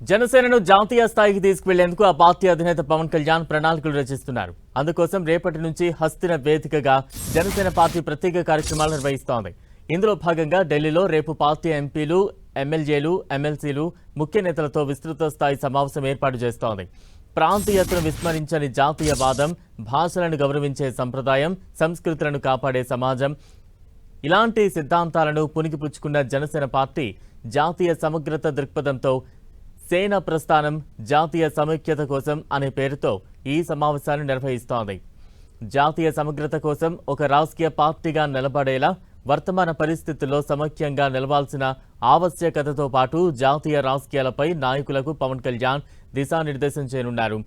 జనసేనను జాతీయ స్థాయికి తీసుకువెళ్లేందుకు ఆ పార్టీ అధినేత పవన్ కళ్యాణ్ ప్రణాళికలు రచిస్తున్నారు. అందుకోసం రేపటి నుంచి హస్తిన వేదికగా జనసేన పార్టీ ప్రత్యేక కార్యక్రమాలు నిర్వహిస్తోంది. ఇందులో భాగంగా ఢిల్లీలో రేపు పార్టీ ఎంపీలు, ఎమ్మెల్యేలు, ఎమ్మెల్సీలు, ముఖ్య నేతలతో విస్తృత స్థాయి సమావేశం ఏర్పాటు చేస్తోంది. ప్రాంతీయతను విస్మరించని జాతీయవాదం, భాషలను గౌరవించే సంప్రదాయం, సంస్కృతులను కాపాడే సమాజం ఇలాంటి సిద్ధాంతాలను పుణికిపుచ్చుకున్న జనసేన పార్టీ జాతీయ సమగ్రత దృక్పథంతో సేన ప్రస్థానం జాతీయ సమైక్యత కోసం అనే పేరుతో ఈ సమావేశాన్ని నిర్వహిస్తోంది. జాతీయ సమగ్రత కోసం ఒక రాజకీయ పార్టీగా నిలబడేలా వర్తమాన పరిస్థితుల్లో సమైక్యంగా నిలవాల్సిన ఆవశ్యకతతో పాటు జాతీయ రాజకీయాలపై నాయకులకు పవన్ కళ్యాణ్ దిశానిర్దేశం చేయనున్నారు.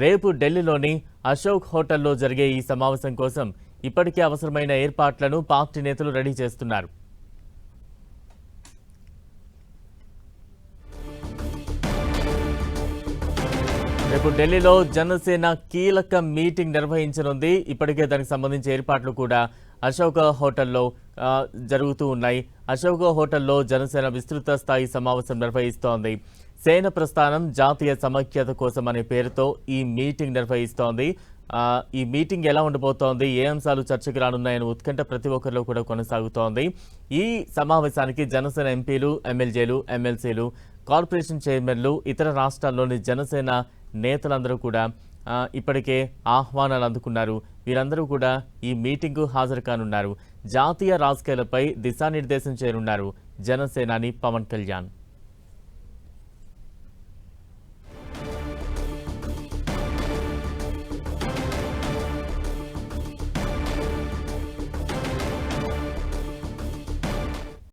రేపు ఢిల్లీలోని అశోక్ హోటల్లో జరిగే ఈ సమావేశం కోసం ఇప్పటికే అవసరమైన ఏర్పాట్లను పార్టీ నేతలు రెడీ చేస్తున్నారు. రేపు ఢిల్లీలో జనసేన కీలక మీటింగ్ నిర్వహించనుంది. ఇప్పటికే దానికి సంబంధించి ఏర్పాట్లు కూడా అశోక హోటల్లో జరుగుతూ ఉన్నాయి. అశోక హోటల్లో జనసేన విస్తృత స్థాయి సమావేశం నిర్వహిస్తోంది. సేన ప్రస్థానం జాతీయ సమైక్యత కోసం అనే పేరుతో ఈ మీటింగ్ నిర్వహిస్తోంది. ఈ మీటింగ్ ఎలా ఉండబోతోంది, ఏ అంశాలు చర్చకు రానున్నాయని ఉత్కంఠ ప్రతి ఒక్కరిలో కూడా కొనసాగుతోంది. ఈ సమావేశానికి జనసేన ఎంపీలు, ఎమ్మెల్యేలు, ఎమ్మెల్సీలు, కార్పొరేషన్ చైర్మన్లు, ఇతర రాష్ట్రాల్లోని జనసేన నేతలందరూ కూడా ఇప్పటికే ఆహ్వానాలు అందుకున్నారు. వీరందరూ కూడా ఈ మీటింగ్కు హాజరు కానున్నారు. జాతీయ రాజకీయాలపై దిశానిర్దేశం చేయనున్నారు జనసేనాని పవన్ కళ్యాణ్.